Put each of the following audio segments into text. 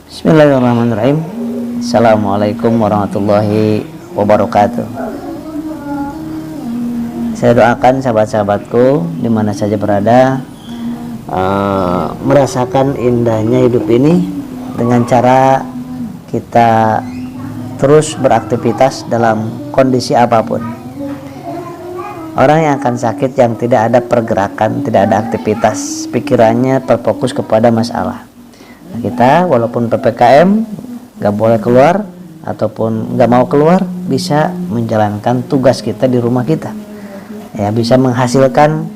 Bismillahirrahmanirrahim. Assalamualaikum warahmatullahi wabarakatuh. Saya doakan sahabat-sahabatku dimana saja berada merasakan indahnya hidup ini dengan cara kita terus beraktivitas dalam kondisi apapun. Orang yang akan sakit yang tidak ada pergerakan, tidak ada aktivitas, pikirannya terfokus kepada masalah. Nah, kita walaupun PPKM gak boleh keluar ataupun gak mau keluar, bisa menjalankan tugas kita di rumah kita, ya, bisa menghasilkan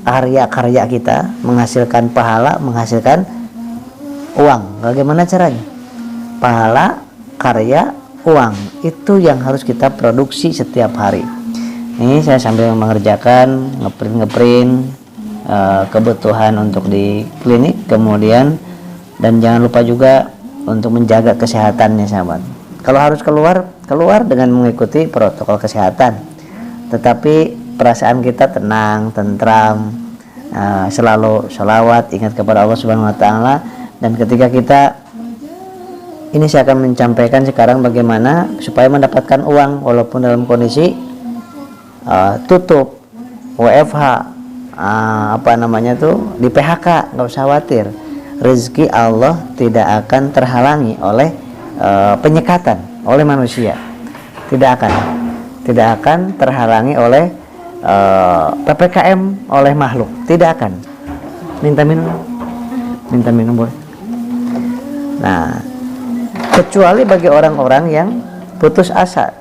karya-karya kita, menghasilkan pahala, menghasilkan uang. Bagaimana caranya? Pahala, karya, uang, itu yang harus kita produksi setiap hari. Ini saya sambil mengerjakan ngeprint kebutuhan untuk di klinik, kemudian dan jangan lupa juga untuk menjaga kesehatannya, sahabat. Kalau harus keluar dengan mengikuti protokol kesehatan, tetapi perasaan kita tenang, tentram, selalu sholawat, ingat kepada Allah Subhanahu Wa Taala. Dan ketika kita ini, saya akan menyampaikan sekarang bagaimana supaya mendapatkan uang walaupun dalam kondisi tutup, WFH, di PHK. Nggak usah khawatir, rezeki Allah tidak akan terhalangi oleh penyekatan oleh manusia, tidak akan terhalangi oleh PPKM oleh makhluk, tidak akan. Minta minum boleh. Nah, kecuali bagi orang-orang yang putus asa,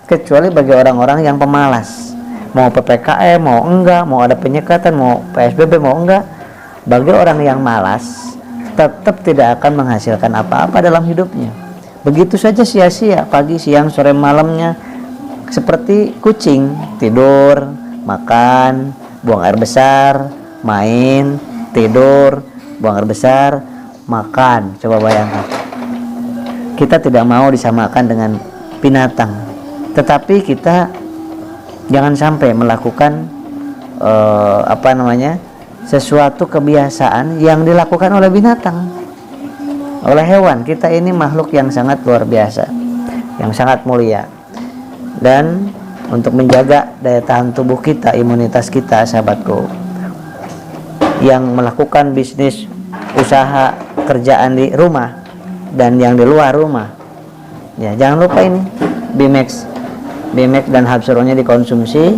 kecuali bagi orang-orang yang pemalas, mau PPKM mau enggak, mau ada penyekatan, mau PSBB mau enggak. Bagi orang yang malas, tetap tidak akan menghasilkan apa-apa dalam hidupnya. Begitu saja sia-sia, pagi, siang, sore, malamnya, seperti kucing, tidur, makan, buang air besar, main, tidur, buang air besar, makan. Coba bayangkan, kita tidak mau disamakan dengan binatang, tetapi kita jangan sampai melakukan sesuatu kebiasaan yang dilakukan oleh binatang, oleh hewan. Kita ini makhluk yang sangat luar biasa, yang sangat mulia. Dan untuk menjaga daya tahan tubuh kita, imunitas kita, sahabatku, yang melakukan bisnis, usaha, kerjaan di rumah dan yang di luar rumah, ya, jangan lupa ini Bimex dan Habsoronya dikonsumsi,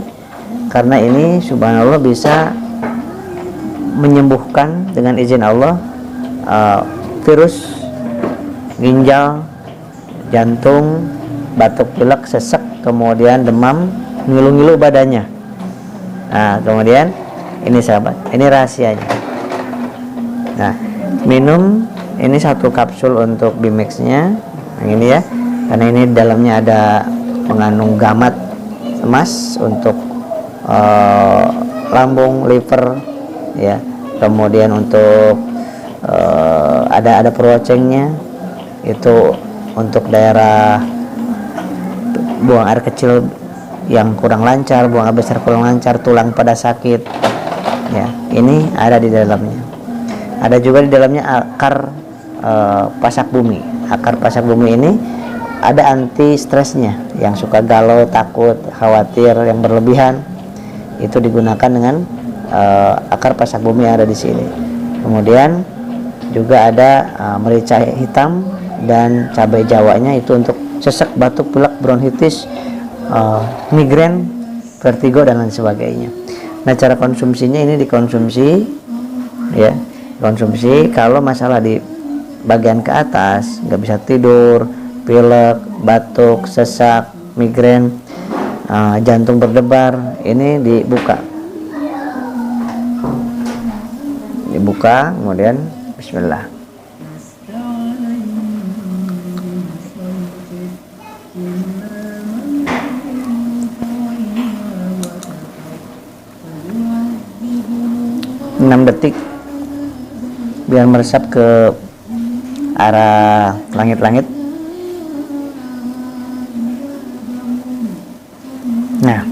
karena ini subhanallah bisa menyembuhkan dengan izin Allah virus ginjal, jantung, batuk pilek, sesek, kemudian demam, ngilu-ngilu badannya. Nah, kemudian ini sahabat, ini rahasianya. Nah, minum ini 1 kapsul untuk Bimex-nya, yang ini ya, karena ini dalamnya ada mengandung gamat emas untuk lambung, liver, ya. Kemudian untuk ada perwocengnya, itu untuk daerah buang air kecil yang kurang lancar, buang air besar kurang lancar, tulang pada sakit, ya, ini ada di dalamnya. Ada juga di dalamnya akar pasak bumi. Akar pasak bumi ini ada anti stresnya, yang suka galau, takut, khawatir, yang berlebihan, itu digunakan dengan akar pasak bumi yang ada di sini. Kemudian juga ada merica hitam dan cabai jawanya, itu untuk sesek, batuk pilek, bronkitis, migrain, vertigo dan lain sebagainya. Nah, cara konsumsinya ini dikonsumsi, ya, konsumsi kalau masalah di bagian ke atas, nggak bisa tidur, pilek, batuk, sesak, migrain, jantung berdebar, ini dibuka, kemudian bismillah. Enam detik biar meresap ke arah langit-langit. Nah,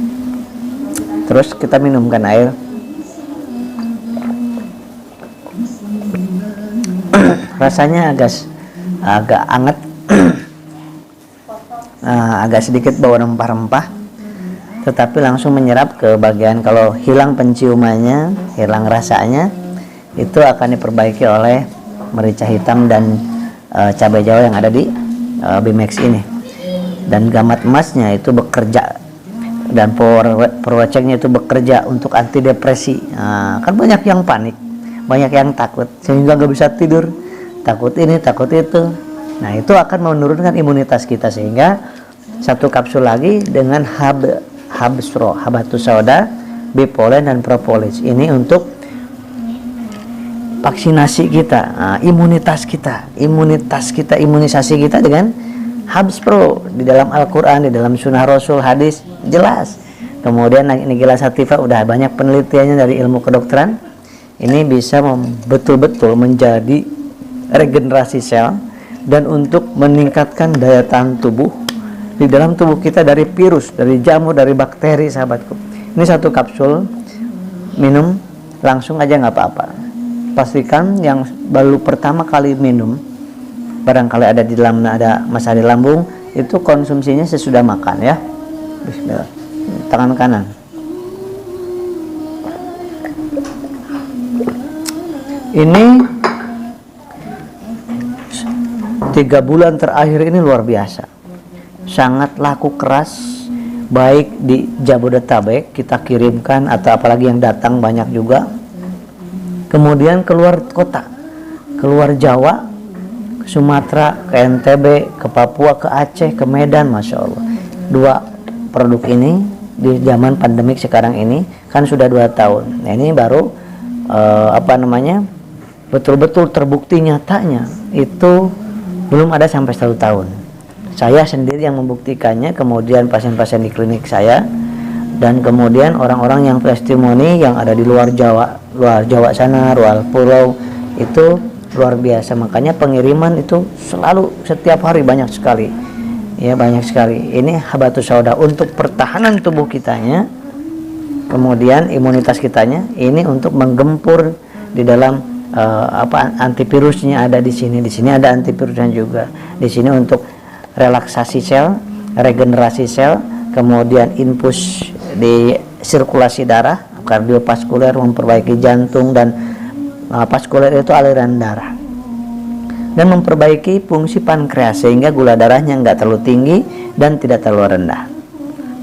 terus kita minumkan air. Rasanya agak agak anget, agak sedikit bau rempah-rempah, tetapi langsung menyerap ke bagian, kalau hilang penciumannya, hilang rasanya, itu akan diperbaiki oleh merica hitam dan cabai jawa yang ada di Bimex ini. Dan gamat emasnya itu bekerja, dan Porweceknya itu bekerja untuk anti depresi. Kan banyak yang panik, banyak yang takut sehingga nggak bisa tidur, takut ini takut itu. Nah itu akan menurunkan imunitas kita, sehingga satu kapsul lagi dengan Habspro, Habatus Sauda, Bipolen dan Propolis ini untuk vaksinasi kita, imunisasi kita dengan Habspro. Di dalam Al-Quran, di dalam Sunnah Rasul, hadis jelas. Kemudian Nigella Sativa udah banyak penelitiannya dari ilmu kedokteran. Ini bisa betul-betul menjadi regenerasi sel dan untuk meningkatkan daya tahan tubuh di dalam tubuh kita dari virus, dari jamur, dari bakteri, sahabatku. Ini satu kapsul, minum langsung aja nggak apa-apa. Pastikan yang baru pertama kali minum, barangkali ada di dalam ada masalah di lambung, itu konsumsinya sesudah makan ya. Bismillah. Tangan kanan. Ini 3 bulan terakhir ini luar biasa, sangat laku keras, baik di Jabodetabek kita kirimkan, atau apalagi yang datang banyak juga. Kemudian keluar kota, keluar Jawa, ke Sumatera, ke NTB, ke Papua, ke Aceh, ke Medan, Masya Allah. 2 produk ini di zaman pandemik sekarang ini kan sudah 2 tahun. Nah, ini baru betul-betul terbukti nyatanya itu belum ada sampai 1 tahun. Saya sendiri yang membuktikannya, kemudian pasien-pasien di klinik saya, dan kemudian orang-orang yang testimoni yang ada di luar Jawa sana, luar pulau, itu luar biasa. Makanya pengiriman itu selalu setiap hari banyak sekali. Ya, banyak sekali. Ini Habatus Sauda untuk pertahanan tubuh kitanya, kemudian imunitas kitanya, ini untuk menggempur di dalam antivirusnya ada di sini. Di sini ada antivirusnya juga. Di sini untuk relaksasi sel, regenerasi sel, kemudian infus di sirkulasi darah, kardiovaskuler, memperbaiki jantung dan vaskuler itu aliran darah, dan memperbaiki fungsi pankreas sehingga gula darahnya nggak terlalu tinggi dan tidak terlalu rendah.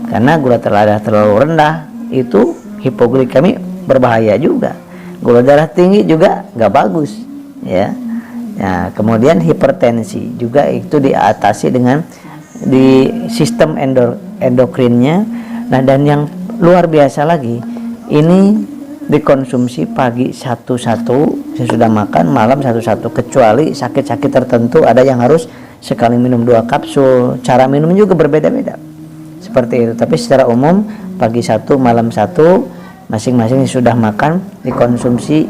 Karena gula darah terlalu rendah itu hipoglikemi berbahaya juga. Gula darah tinggi juga nggak bagus, ya. Nah, kemudian hipertensi juga itu diatasi dengan di sistem endokrinnya. Nah, dan yang luar biasa lagi, ini dikonsumsi pagi satu-satu sesudah makan, malam satu-satu, kecuali sakit-sakit tertentu ada yang harus sekali minum 2 kapsul. Cara minum juga berbeda-beda seperti itu, tapi secara umum pagi 1, malam 1, masing-masing sudah makan dikonsumsi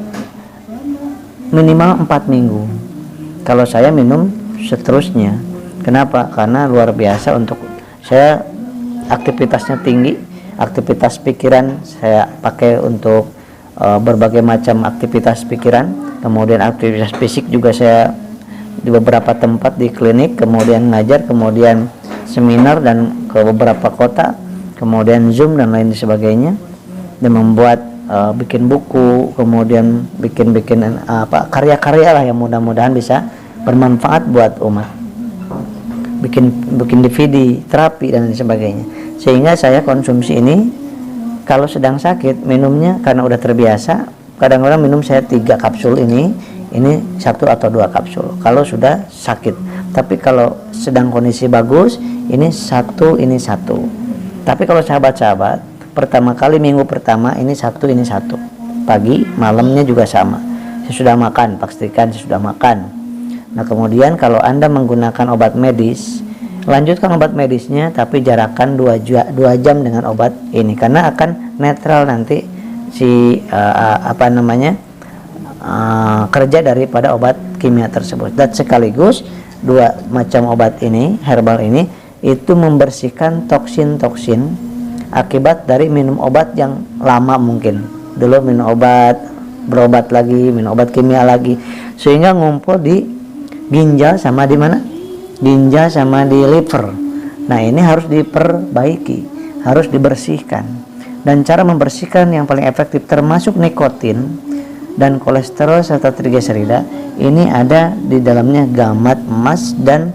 minimal 4 minggu. Kalau saya minum seterusnya. Kenapa? Karena luar biasa. Untuk saya aktivitasnya tinggi, aktivitas pikiran saya pakai untuk berbagai macam aktivitas pikiran, kemudian aktivitas fisik juga saya di beberapa tempat di klinik, kemudian ngajar, kemudian seminar dan ke beberapa kota, kemudian Zoom dan lain sebagainya, dan membuat bikin buku, kemudian bikin karya-karya lah yang mudah-mudahan bisa bermanfaat buat umat, bikin DVD terapi dan lain sebagainya. Sehingga saya konsumsi ini kalau sedang sakit minumnya karena udah terbiasa. Kadang-kadang minum saya 3 kapsul ini 1 atau 2 kapsul kalau sudah sakit. Tapi kalau sedang kondisi bagus ini 1. Tapi kalau sahabat-sahabat pertama kali minggu pertama ini 1 pagi, malamnya juga sama. Sesudah makan, pastikan sesudah makan. Nah, kemudian kalau Anda menggunakan obat medis, lanjutkan obat medisnya tapi jarakkan 2 jam dengan obat ini, karena akan netral nanti si kerja daripada obat kimia tersebut. Dan sekaligus 2 macam obat ini, herbal ini, itu membersihkan toksin-toksin akibat dari minum obat yang lama. Mungkin dulu minum obat, berobat lagi, minum obat kimia lagi, sehingga ngumpul di ginjal sama di mana? Ginjal sama di liver. Nah, ini harus diperbaiki, harus dibersihkan. Dan cara membersihkan yang paling efektif termasuk nikotin dan kolesterol serta trigliserida, ini ada di dalamnya gamat emas dan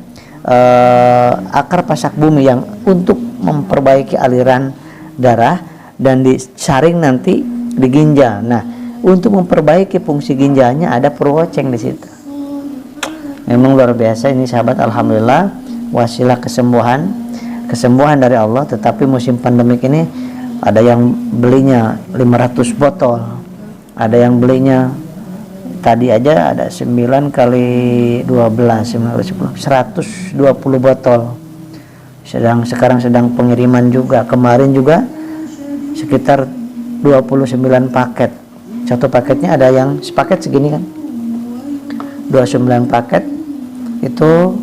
akar pasak bumi yang untuk memperbaiki aliran darah dan disaring nanti di ginjal. Nah, untuk memperbaiki fungsi ginjalnya ada purwoceng di situ. Memang luar biasa ini sahabat, alhamdulillah wasilah kesembuhan dari Allah. Tetapi musim pandemik ini ada yang belinya 500 botol, ada yang belinya tadi aja ada 9 kali 12 120 botol. Sekarang sedang pengiriman juga. Kemarin juga sekitar 29 paket. Satu paketnya ada yang sepaket segini kan, 29 paket itu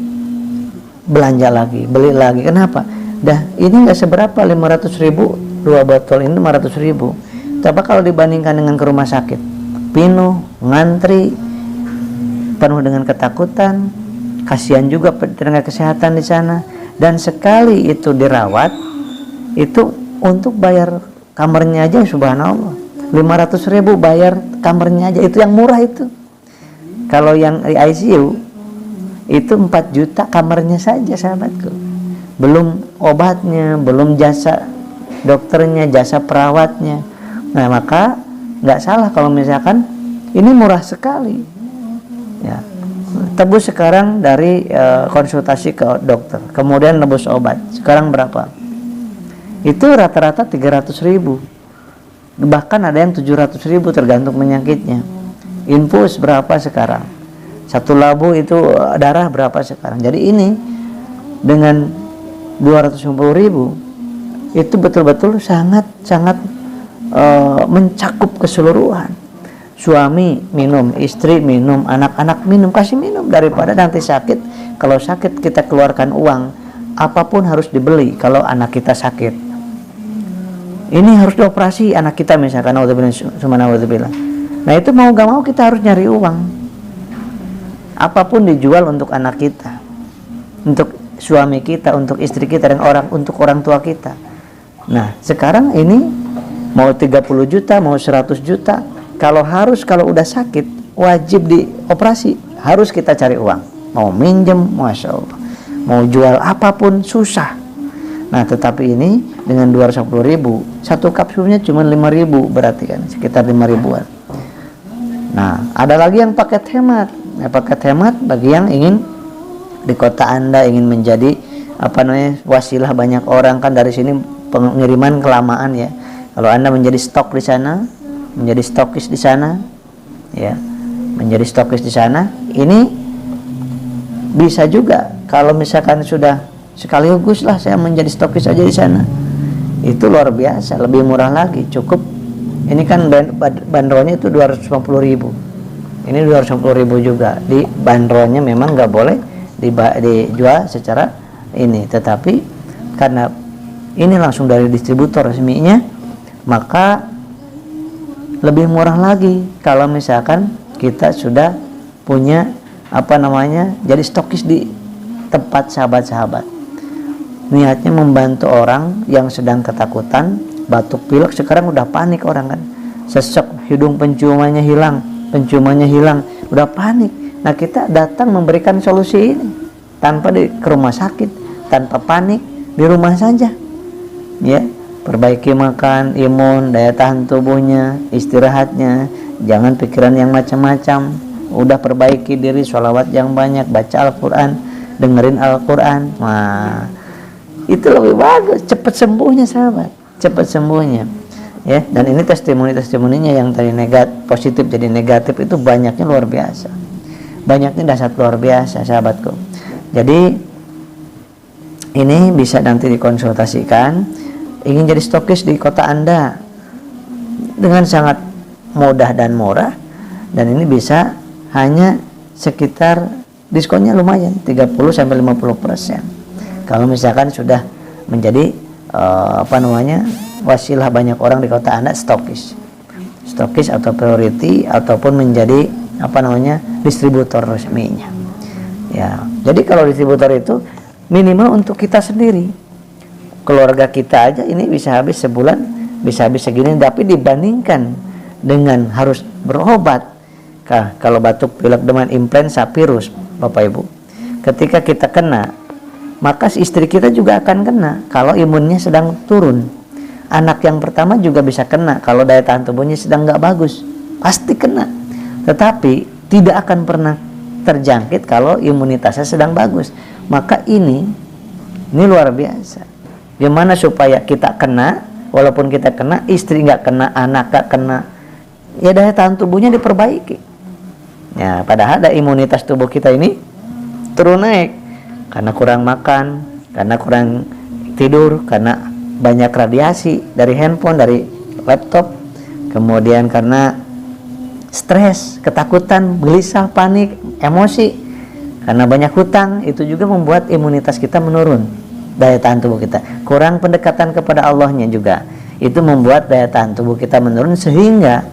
belanja lagi, beli lagi. Kenapa? Dah ini nggak seberapa, 500.000 2 botol ini 500.000. Tapi kalau dibandingkan dengan ke rumah sakit, penuh, ngantri, penuh dengan ketakutan, kasihan juga tenaga kesehatan di sana. Dan sekali itu dirawat, itu untuk bayar kamarnya aja, subhanallah, 500.000 bayar kamarnya aja, itu yang murah itu. Kalau yang di ICU itu 4 juta kamarnya saja sahabatku, belum obatnya, belum jasa dokternya, jasa perawatnya. Nah, maka nggak salah kalau misalkan ini murah sekali ya. Tebus sekarang dari konsultasi ke dokter, kemudian nebus obat, sekarang berapa? Itu rata-rata 300.000, bahkan ada yang 700.000 tergantung penyakitnya. Infus berapa sekarang? 1 labu itu darah berapa sekarang? Jadi ini dengan 250.000 itu betul-betul sangat mencakup keseluruhan. Suami minum, istri minum, anak-anak minum, kasih minum, daripada nanti sakit. Kalau sakit kita keluarkan uang, apapun harus dibeli. Kalau anak kita sakit, ini harus dioperasi anak kita misalkan, naudzubillah. Nah, itu mau gak mau kita harus nyari uang. Apapun dijual untuk anak kita, untuk suami kita, untuk istri kita, dan untuk orang tua kita. Nah, sekarang ini mau 30 juta, mau 100 juta, kalau udah sakit wajib dioperasi, harus kita cari uang. Mau minjem, masya Allah, mau jual apapun susah. Nah, tetapi ini dengan 250.000, satu kapsulnya cuma 5.000, berarti kan sekitar 5.000-an. Nah, ada lagi yang paket hemat. Nah, paket hemat bagi yang ingin di kota Anda ingin menjadi wasilah banyak orang, kan dari sini pengiriman kelamaan ya. Kalau Anda menjadi stok di sana, menjadi stokis di sana ya, menjadi stokis di sana, ini bisa juga kalau misalkan sudah sekaligus lah saya menjadi stokis aja di sana, itu luar biasa, lebih murah lagi. Cukup ini kan bandrolnya itu 250.000, ini 250.000 juga. Di bandrolnya memang nggak boleh dijual secara ini, tetapi karena ini langsung dari distributor resminya, maka lebih murah lagi kalau misalkan kita sudah punya jadi stokis di tempat sahabat-sahabat. Niatnya membantu orang yang sedang ketakutan, batuk pilek, sekarang udah panik orang kan, sesek, hidung penciumannya hilang, udah panik. Nah, kita datang memberikan solusi ini tanpa ke rumah sakit, tanpa panik, di rumah saja ya. Perbaiki makan, imun, daya tahan tubuhnya, istirahatnya, jangan pikiran yang macam-macam. Udah perbaiki diri, sholawat yang banyak, baca Al-Quran, dengerin Al-Quran. Nah, itu lebih bagus, cepat sembuhnya sahabat, cepat sembuhnya ya. Dan ini testimoninya yang tadi positif jadi negatif itu banyaknya luar biasa, banyaknya dahsyat luar biasa sahabatku. Jadi ini bisa nanti dikonsultasikan. Ingin jadi stokis di kota Anda dengan sangat mudah dan murah, dan ini bisa hanya sekitar diskonnya lumayan 30-50%. Kalau misalkan sudah menjadi wasilah banyak orang di kota Anda, stokis atau priority, ataupun menjadi distributor resminya Ya, jadi kalau distributor itu minimal untuk kita sendiri, keluarga kita aja ini bisa habis sebulan, bisa habis segini. Tapi dibandingkan dengan harus berobat, kalau batuk pilek demam influenza virus, Bapak Ibu, ketika kita kena, maka istri kita juga akan kena kalau imunnya sedang turun. Anak yang pertama juga bisa kena kalau daya tahan tubuhnya sedang nggak bagus, pasti kena. Tetapi tidak akan pernah terjangkit kalau imunitasnya sedang bagus. Maka ini luar biasa. Gimana supaya kita kena, walaupun kita kena, istri nggak kena, anak nggak kena, ya daya tahan tubuhnya diperbaiki. Ya, padahal daya imunitas tubuh kita ini turun naik karena kurang makan, karena kurang tidur, karena banyak radiasi dari handphone, dari laptop, kemudian karena stres, ketakutan, gelisah, panik, emosi, karena banyak hutang, itu juga membuat imunitas kita menurun, daya tahan tubuh kita. Kurang pendekatan kepada Allahnya juga, itu membuat daya tahan tubuh kita menurun, sehingga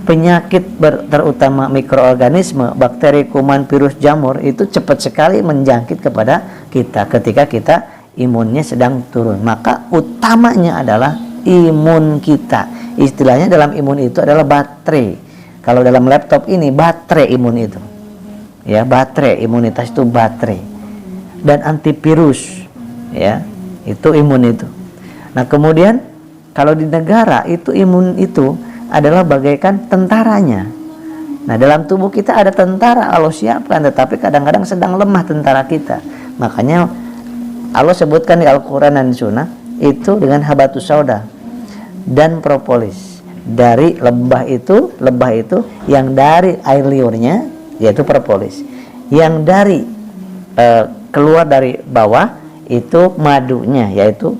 penyakit terutama mikroorganisme, bakteri, kuman, virus, jamur itu cepat sekali menjangkit kepada kita ketika kita imunnya sedang turun. Maka utamanya adalah imun kita. Istilahnya dalam imun itu adalah baterai. Kalau dalam laptop ini baterai imun itu, ya, baterai imunitas itu baterai. Dan antivirus, ya, itu imun itu. Nah kemudian kalau di negara itu imun itu adalah bagaikan tentaranya. Nah dalam tubuh kita ada tentara Allah siapkan, tetapi kadang-kadang sedang lemah tentara kita. Makanya Allah sebutkan di Al-Quran dan Sunnah itu dengan habatus sauda dan propolis. Dari lebah itu yang dari air liurnya yaitu propolis, yang dari keluar dari bawah itu madunya yaitu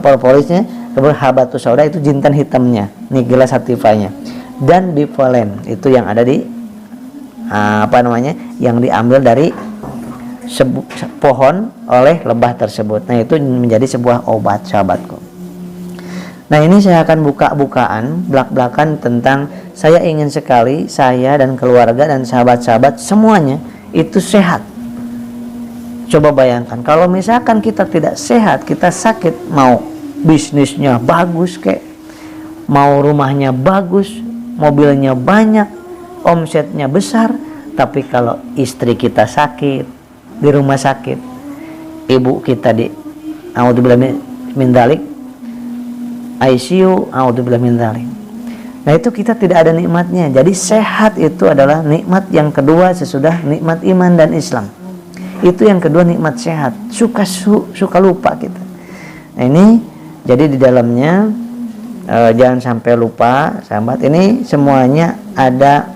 propolisnya, kemudian habatus sauda itu jintan hitamnya, Nigella sativanya, dan bipolen itu yang ada di yang diambil dari pohon oleh lebah tersebut. Nah itu menjadi sebuah obat, sahabatku. Nah ini saya akan buka-bukaan belak-belakan tentang, saya ingin sekali saya dan keluarga dan sahabat-sahabat semuanya itu sehat. Coba bayangkan kalau misalkan kita tidak sehat, kita sakit, mau bisnisnya bagus kek, mau rumahnya bagus, mobilnya banyak, omsetnya besar, tapi kalau istri kita sakit di rumah sakit, ibu kita di a'udzubillah min dzalik ICU, a'udzubillah min dzalik. Nah itu kita tidak ada nikmatnya. Jadi sehat itu adalah nikmat yang kedua sesudah nikmat iman dan Islam. Itu yang kedua, nikmat sehat. Suka lupa kita. Nah ini jadi di dalamnya jangan sampai lupa, sahabat. Ini semuanya ada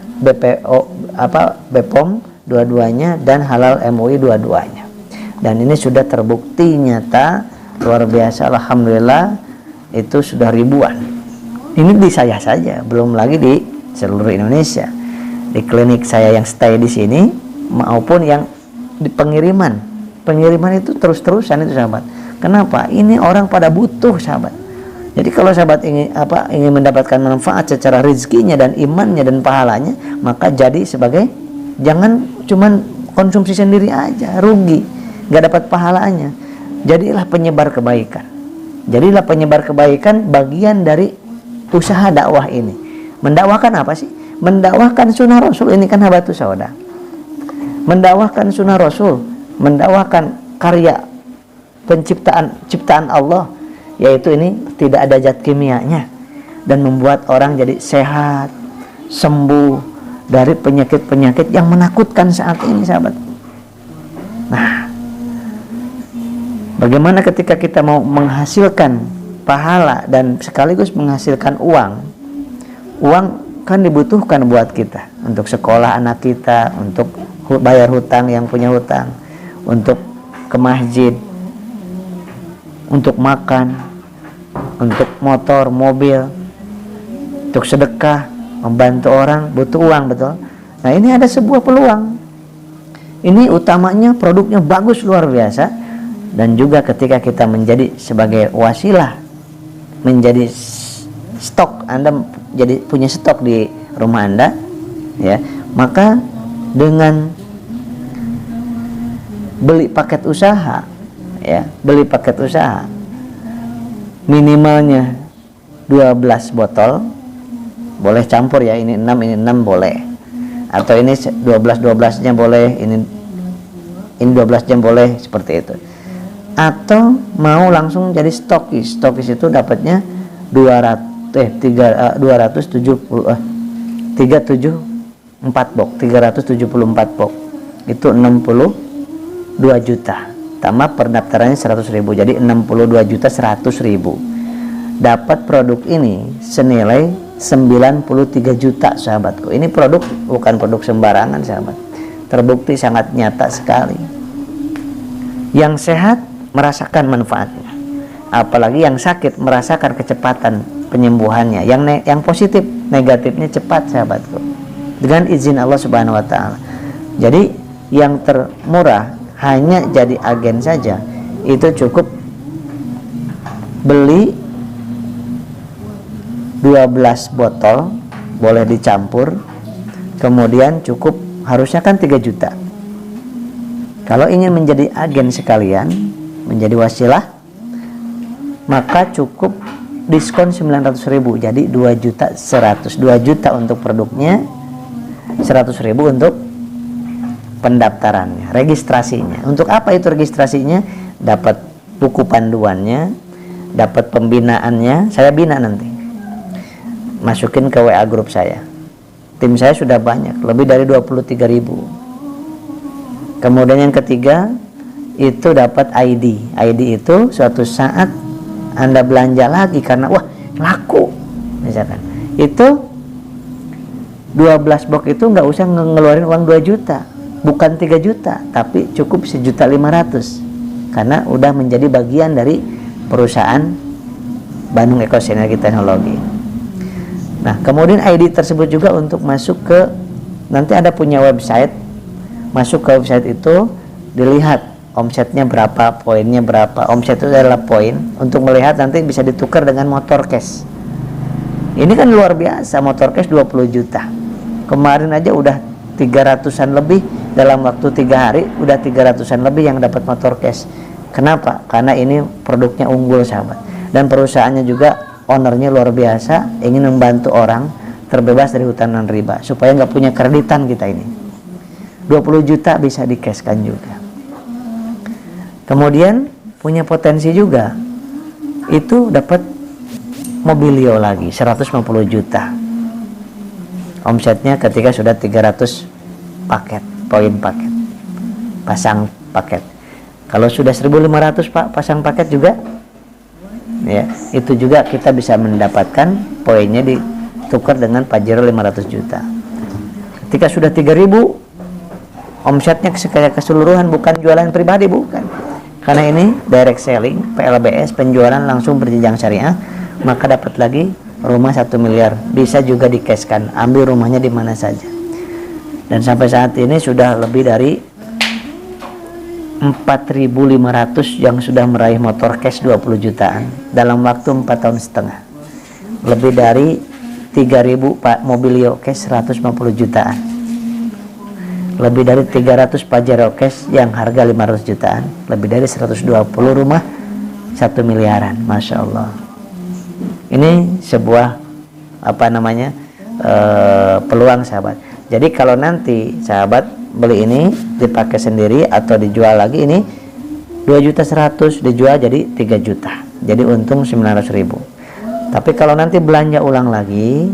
BPOM dua-duanya dan halal MUI dua-duanya. Dan ini sudah terbukti nyata luar biasa, alhamdulillah. Itu sudah ribuan. Ini di saya saja, belum lagi di seluruh Indonesia. Di klinik saya yang stay di sini maupun yang di pengiriman itu terus-terusan itu, sahabat. Kenapa? Ini orang pada butuh, sahabat. Jadi kalau sahabat ingin mendapatkan manfaat secara rezekinya dan imannya dan pahalanya, maka jadi sebagai, jangan cuman konsumsi sendiri aja, rugi, nggak dapat pahalanya. Jadilah penyebar kebaikan. Jadilah penyebar kebaikan, bagian dari usaha dakwah ini. Mendakwahkan apa sih? Mendakwahkan sunnah Rasul, ini kan habatus sauda. Mendakwahkan sunnah Rasul, mendakwahkan karya ciptaan Allah, yaitu ini tidak ada zat kimianya, dan membuat orang jadi sehat, sembuh dari penyakit-penyakit yang menakutkan saat ini, sahabat. Nah, bagaimana ketika kita mau menghasilkan pahala dan sekaligus menghasilkan uang? Uang kan dibutuhkan buat kita, untuk sekolah anak kita, untuk bayar hutang yang punya hutang, untuk ke masjid, untuk makan, untuk motor, mobil, untuk sedekah, membantu orang, butuh uang, betul. Nah ini ada sebuah peluang. Ini utamanya produknya bagus, luar biasa. Dan juga ketika kita menjadi sebagai wasilah, menjadi stok, Anda jadi punya stok di rumah Anda, ya, maka dengan beli paket usaha, ya, beli paket usaha minimalnya 12 botol, boleh campur ya, ini 6 ini 6 boleh, atau ini 12-12-nya boleh, ini 12-nya boleh, seperti itu. Atau mau langsung jadi stokis itu dapatnya 374 box, 374 box itu 62 juta, tambah pendaftarannya 100.000, jadi 62.100.000. dapat produk ini senilai 93 juta, sahabatku. Ini produk bukan produk sembarangan, sahabat, terbukti sangat nyata sekali. Yang sehat merasakan manfaatnya, apalagi yang sakit merasakan kecepatan penyembuhannya. Yang positif, negatifnya cepat, sahabatku, dengan izin Allah Subhanahu wa taala. Jadi yang termurah hanya jadi agen saja, itu cukup beli 12 botol, boleh dicampur, kemudian cukup, harusnya kan 3 juta. Kalau ingin menjadi agen sekalian, menjadi wasilah, maka cukup diskon 900.000, jadi 2.100.000. 2 juta untuk produknya, 100.000 untuk pendaftarannya, registrasinya. Untuk apa itu registrasinya? Dapat buku panduannya, dapat pembinaannya, saya bina nanti, masukin ke WA grup saya. Tim saya sudah banyak, lebih dari 23.000. Kemudian yang ketiga, itu dapat ID. ID itu suatu saat Anda belanja lagi karena wah laku, misalkan, itu 12 box itu nggak usah ngeluarin uang 2 juta, bukan 3 juta, tapi cukup 1.500.000, karena udah menjadi bagian dari perusahaan Bandung Eco Sinergi Teknologi. Nah, kemudian ID tersebut juga untuk masuk ke, nanti ada punya website, masuk ke website itu dilihat omsetnya berapa, poinnya berapa. Omset itu adalah poin, untuk melihat nanti bisa ditukar dengan motor cash. Ini kan luar biasa, motor cash 20 juta. Kemarin aja udah 300-an lebih, dalam waktu 3 hari udah 300-an lebih yang dapat motor cash. Kenapa? Karena ini produknya unggul, sahabat, dan perusahaannya juga ownernya luar biasa, ingin membantu orang terbebas dari hutang riba, supaya nggak punya kreditan kita ini. 20 juta bisa di-cashkan juga. Kemudian punya potensi juga, itu dapat mobilio lagi 150 juta. Omsetnya ketika sudah 300 paket, poin paket, pasang paket. Kalau sudah 1.500 Pak pasang paket juga, ya, itu juga kita bisa mendapatkan poinnya ditukar dengan Pajero 500 juta. Ketika sudah 3.000, omsetnya secara keseluruhan, bukan jualan pribadi, bukan. Karena ini direct selling, PLBS, penjualan langsung berjenjang syariah, maka dapat lagi rumah 1 miliar. Bisa juga di-cashkan, ambil rumahnya di mana saja. Dan sampai saat ini sudah lebih dari 4.500 yang sudah meraih motor cash 20 jutaan dalam waktu 4,5 tahun. Lebih dari 3.000 Pak mobilio cash 150 jutaan. Lebih dari 300 Pajero cash yang harga 500 jutaan. Lebih dari 120 rumah 1 miliaran. Masya Allah. Ini sebuah peluang, sahabat. Jadi kalau nanti sahabat beli ini dipakai sendiri atau dijual lagi, ini 2.100.000 dijual jadi 3 juta, jadi untung 900.000. Tapi kalau nanti belanja ulang lagi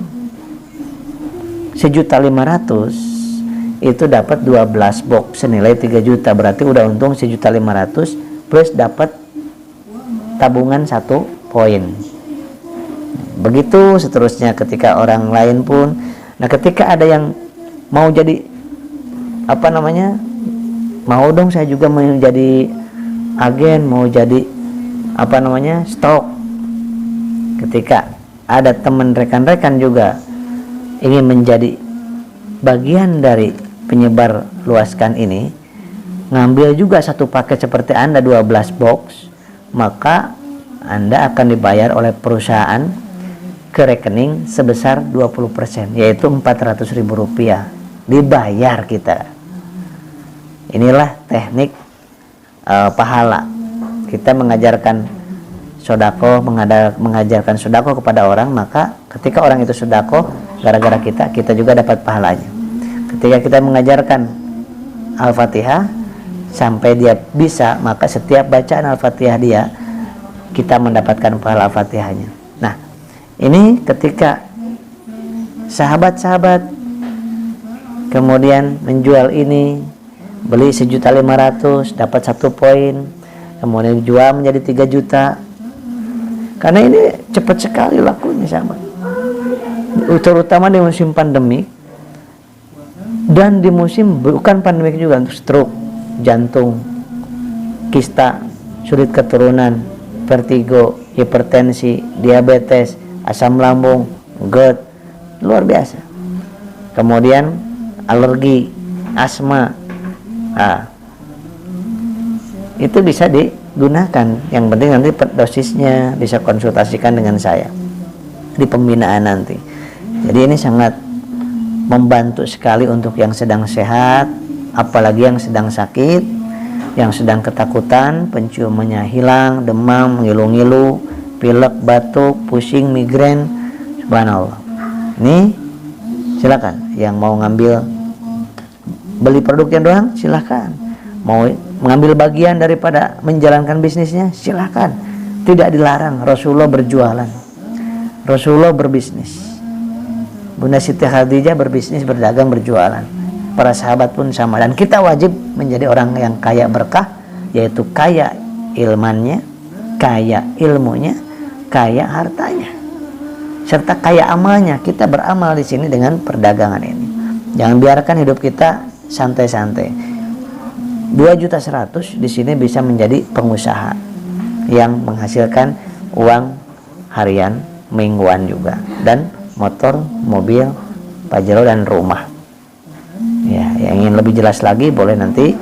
1.500.000, itu dapat 12 box senilai 3 juta, berarti udah untung 1.500.000 plus dapat tabungan 1 poin. Begitu seterusnya ketika orang lain pun. Nah, ketika ada yang mau jadi mau dong saya juga mau jadi agen, mau jadi stok. Ketika ada teman rekan-rekan juga ingin menjadi bagian dari penyebar luaskan ini, ngambil juga 1 paket seperti Anda 12 box, maka Anda akan dibayar oleh perusahaan ke rekening sebesar 20%, yaitu Rp400.000 dibayar kita. Inilah teknik pahala. Kita mengajarkan sodako, mengajarkan sodako kepada orang, maka ketika orang itu sodako gara-gara kita juga dapat pahalanya. Ketika kita mengajarkan Al-Fatihah sampai dia bisa, maka setiap bacaan Al-Fatihah dia, kita mendapatkan pahala Al-Fatihahnya. Nah, ini ketika sahabat-sahabat kemudian menjual ini, beli 1.500.000 dapat 1 poin, kemudian jual menjadi 3 juta. Karena ini cepat sekali lakunya, sahabat, terutama di musim pandemi dan di musim bukan pandemi juga, untuk stroke, jantung, kista, sulit keturunan, vertigo, hipertensi, diabetes, asam lambung, GERD, luar biasa. Kemudian alergi, asma, itu bisa digunakan. Yang penting nanti dosisnya bisa konsultasikan dengan saya di pembinaan nanti. Jadi ini sangat membantu sekali untuk yang sedang sehat, apalagi yang sedang sakit, yang sedang ketakutan, penciumannya hilang, demam, ngilu-ngilu, pilek, batuk, pusing, migrain. Subhanallah. Ini silakan yang mau ngambil, beli produknya doang silakan, mau mengambil bagian daripada menjalankan bisnisnya silakan, tidak dilarang. Rasulullah berjualan, Rasulullah berbisnis, Bunda Siti Khadijah berbisnis, berdagang, berjualan, para sahabat pun sama. Dan kita wajib menjadi orang yang kaya berkah, yaitu kaya ilmannya, kaya ilmunya, kaya hartanya, serta kaya amalnya. Kita beramal di sini dengan perdagangan ini. Jangan biarkan hidup kita santai-santai. 2.100.000 di sini bisa menjadi pengusaha yang menghasilkan uang harian, mingguan juga, dan motor, mobil, pajero, dan rumah. Ya, yang ingin lebih jelas lagi boleh nanti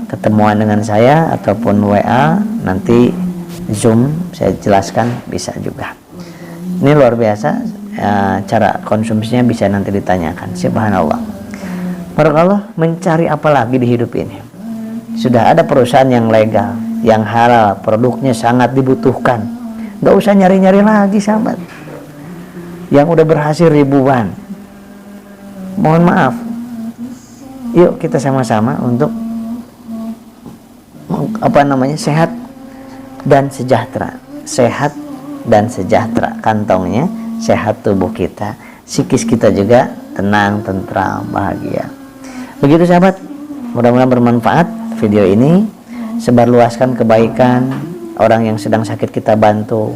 ketemuan dengan saya ataupun WA, nanti Zoom saya jelaskan, bisa juga. Ini luar biasa, cara konsumsinya bisa nanti ditanyakan. Subhanallah. Barakallah. Mencari apa lagi di hidup ini? Sudah ada perusahaan yang legal, yang halal, produknya sangat dibutuhkan. Gak usah nyari-nyari lagi, sahabat. Yang udah berhasil ribuan. Mohon maaf, yuk kita sama-sama untuk sehat dan sejahtera. Sehat dan sejahtera, kantongnya sehat, tubuh kita, psikis kita juga tenang, tentram, bahagia. Begitu sahabat, mudah-mudahan bermanfaat video ini. Sebarluaskan kebaikan, orang yang sedang sakit kita bantu,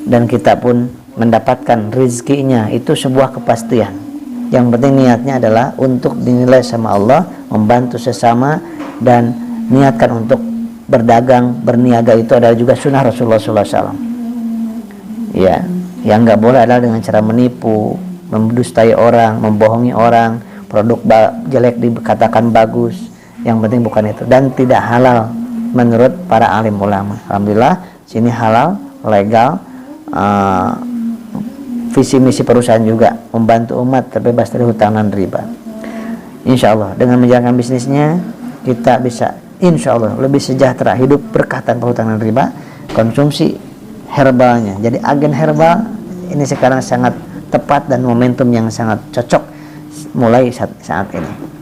dan kita pun mendapatkan rezekinya. Itu sebuah kepastian. Yang penting niatnya adalah untuk dinilai sama Allah, membantu sesama, dan niatkan untuk berdagang, berniaga. Itu adalah juga sunnah Rasulullah SAW. Ya, yang nggak boleh adalah dengan cara menipu, mendustai orang, membohongi orang, produk jelek dikatakan bagus. Yang penting bukan itu, dan tidak halal menurut para alim ulama. Alhamdulillah sini halal, legal. Visi misi perusahaan juga membantu umat terbebas dari hutang dan riba. Insya Allah dengan menjalankan bisnisnya kita bisa insya Allah lebih sejahtera, hidup berkah tanpa hutang dan riba. Konsumsi herbalnya, jadi agen herbal ini sekarang sangat tepat dan momentum yang sangat cocok mulai saat ini.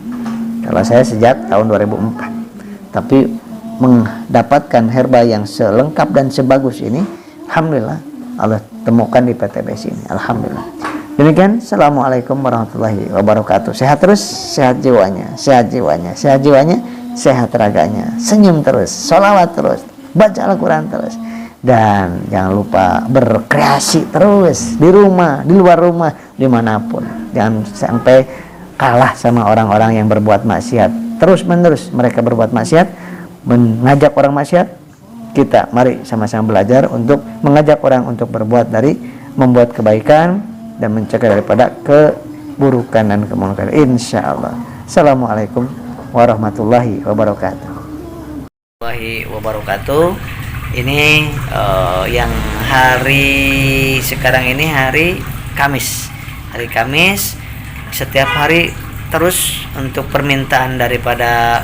Kalau saya sejak tahun 2004, tapi mendapatkan herbal yang selengkap dan sebagus ini, alhamdulillah Allah temukan di PTBS ini. Alhamdulillah. Demikian, assalamualaikum warahmatullahi wabarakatuh. Sehat terus, sehat jiwanya, sehat jiwanya, sehat jiwanya, sehat raganya. Senyum terus, sholawat terus, baca Al-Quran terus, dan jangan lupa berkreasi terus di rumah, di luar rumah, dimanapun. Jangan sampai kalah sama orang-orang yang berbuat maksiat. Terus menerus mereka berbuat maksiat, mengajak orang maksiat. Kita mari sama-sama belajar untuk mengajak orang untuk berbuat dari membuat kebaikan dan mencegah daripada keburukan dan kemunkaran. Insyaallah. Assalamualaikum warahmatullahi wabarakatuh. Ini yang hari sekarang ini hari Kamis. Hari Kamis setiap hari terus untuk permintaan daripada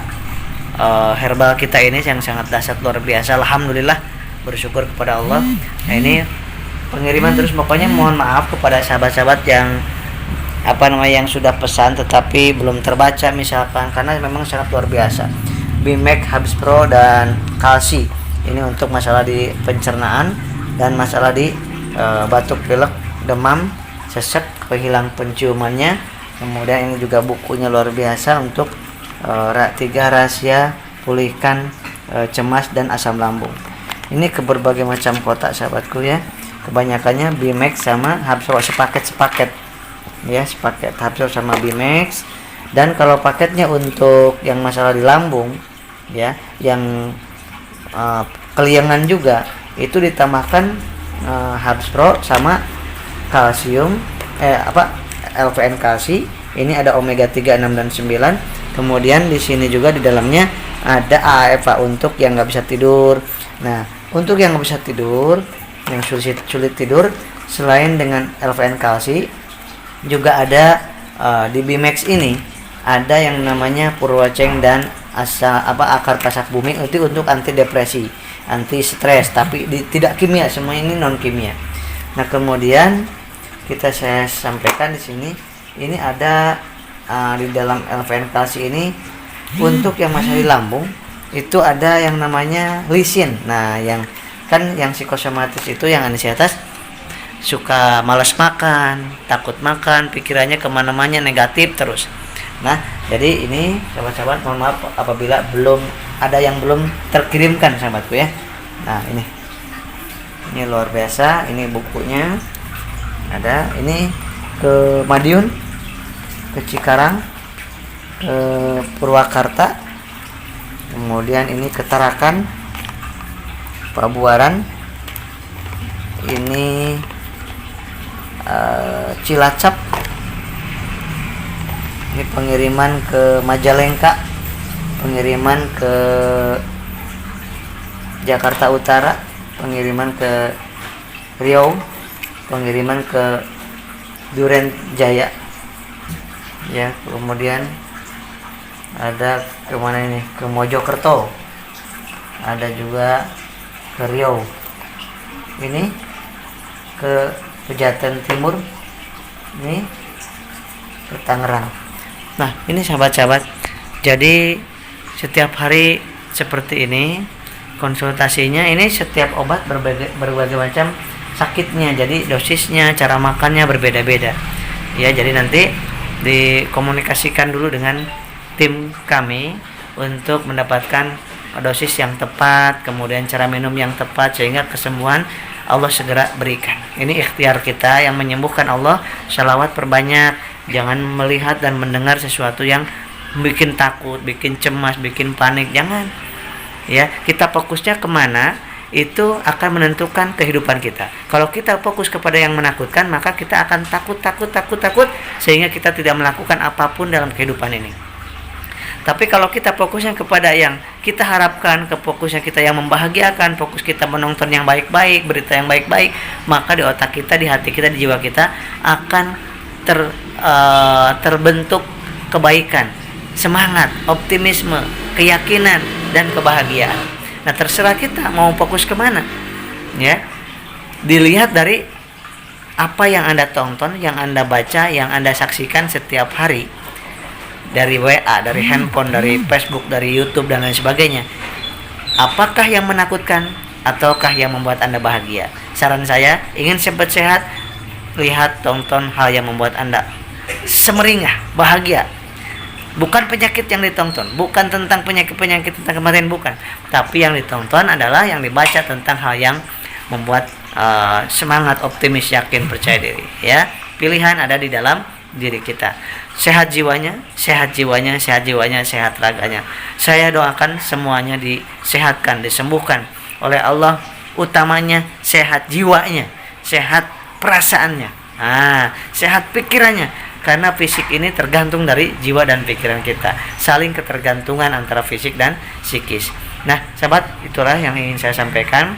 herbal kita ini yang sangat dahsyat luar biasa. Alhamdulillah, bersyukur kepada Allah. Nah, ini pengiriman terus, pokoknya mohon maaf kepada sahabat-sahabat yang yang sudah pesan tetapi belum terbaca misalkan, karena memang sangat luar biasa. Bimax Habis Pro dan Kalsi ini untuk masalah di pencernaan dan masalah di batuk pilek, demam, sesek, hilang penciumannya. Kemudian ini juga bukunya luar biasa untuk 3 rahasia pulihkan cemas dan asam lambung. Ini ke berbagai macam kotak sahabatku ya. Kebanyakannya Bimax sama Habis Pro sepaket ya, sepaket Habis Pro sama Bimax. Dan kalau paketnya untuk yang masalah di lambung ya, yang keliengan juga, itu ditambahkan Habis Pro sama kalsium LVN kalsi. Ini ada omega 3, 6 dan 9. Kemudian di sini juga di dalamnya ada AAF untuk yang nggak bisa tidur. Nah, untuk yang nggak bisa tidur, yang sulit tidur, selain dengan LVN kalsi, juga ada di Bimax ini ada yang namanya Purwaceng dan akar kasak bumi, itu untuk anti depresi, anti stres, tapi tidak kimia, semua ini non kimia. Nah, kemudian saya sampaikan di sini, ini ada di dalam LVN kalsi ini untuk yang masalah di lambung itu ada yang namanya lisin. Nah, yang psikosomatis itu yang anxietas, suka malas makan, takut makan, pikirannya kemana-mana negatif terus. Nah, jadi ini sahabat-sahabat, mohon maaf apabila ada yang belum terkirimkan sahabatku ya. Nah, ini luar biasa. Ini bukunya ada, ini ke Madiun, ke Cikarang, ke Purwakarta, kemudian ini ke Tarakan, Pabuaran, ini Cilacap, ini pengiriman ke Majalengka, pengiriman ke Jakarta Utara, pengiriman ke Riau, pengiriman ke Duren Jaya ya. Kemudian ada kemana ini, ke Mojokerto, ada juga ke Riau, ini ke Pejaten Timur, ini ke Tangerang. Nah, ini sahabat-sahabat, jadi setiap hari seperti ini konsultasinya. Ini setiap obat berbagai macam sakitnya, jadi dosisnya, cara makannya berbeda-beda ya. Jadi nanti dikomunikasikan dulu dengan tim kami untuk mendapatkan dosis yang tepat, kemudian cara minum yang tepat, sehingga kesembuhan Allah segera berikan. Ini ikhtiar kita yang menyembuhkan Allah. Shalawat perbanyak, jangan melihat dan mendengar sesuatu yang bikin takut, bikin cemas, bikin panik, jangan ya. Kita fokusnya kemana, itu akan menentukan kehidupan kita. Kalau kita fokus kepada yang menakutkan, maka kita akan takut, sehingga kita tidak melakukan apapun dalam kehidupan ini. Tapi kalau kita fokusnya kepada yang kita harapkan, fokusnya kita yang membahagiakan, fokus kita menonton yang baik-baik, berita yang baik-baik, maka di otak kita, di hati kita, di jiwa kita akan terbentuk kebaikan, semangat, optimisme, keyakinan, dan kebahagiaan. Nah, terserah kita mau fokus kemana ya. Dilihat dari apa yang Anda tonton, yang Anda baca, yang Anda saksikan setiap hari, dari WA, dari handphone, dari Facebook, dari YouTube, dan lain sebagainya. Apakah yang menakutkan ataukah yang membuat Anda bahagia? Saran saya, ingin sempat sehat, lihat, tonton hal yang membuat Anda semeringah, bahagia. Bukan penyakit yang ditonton, bukan tentang penyakit tentang kematian, bukan. Tapi yang ditonton adalah yang dibaca tentang hal yang membuat semangat, optimis, yakin, percaya diri ya. Pilihan ada di dalam diri kita. Sehat jiwanya, sehat raganya. Saya doakan semuanya disehatkan, disembuhkan oleh Allah. Utamanya sehat jiwanya, sehat perasaannya, sehat pikirannya. Karena fisik ini tergantung dari jiwa dan pikiran kita. Saling ketergantungan antara fisik dan psikis. Nah, sahabat, itulah yang ingin saya sampaikan.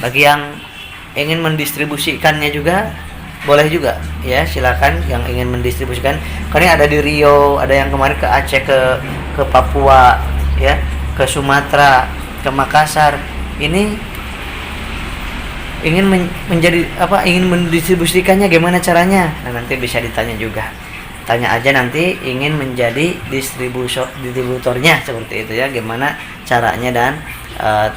Bagi yang ingin mendistribusikannya juga, boleh juga ya, silakan yang ingin mendistribusikan. Karena ada di Riau, ada yang kemarin ke Aceh, ke Papua, ya, ke Sumatera, ke Makassar, ini ingin menjadi apa, ingin mendistribusikannya gimana caranya? Nah, nanti bisa ditanya juga. Tanya aja nanti ingin menjadi distributornya seperti itu ya, gimana caranya dan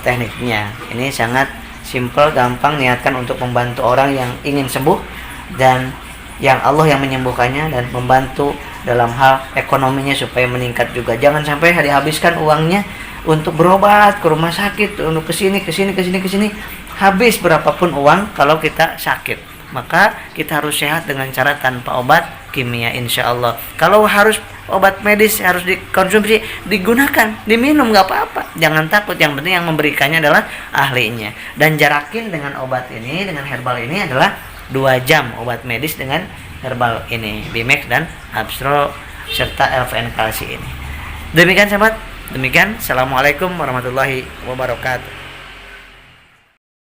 tekniknya. Ini sangat simple, gampang, niatkan untuk membantu orang yang ingin sembuh dan yang Allah yang menyembuhkannya, dan membantu dalam hal ekonominya supaya meningkat juga. Jangan sampai dihabiskan uangnya untuk berobat ke rumah sakit, untuk kesini, habis berapapun uang kalau kita sakit. Maka kita harus sehat dengan cara tanpa obat kimia, insya Allah. Kalau harus obat medis harus dikonsumsi, digunakan, diminum, nggak apa-apa, jangan takut. Yang penting yang memberikannya adalah ahlinya. Dan jarakin dengan obat ini, dengan herbal ini adalah 2 jam obat medis dengan herbal ini, Bimex dan Abstro serta LVN Kalsi ini. Demikian sahabat, demikian. Assalamualaikum warahmatullahi wabarakatuh.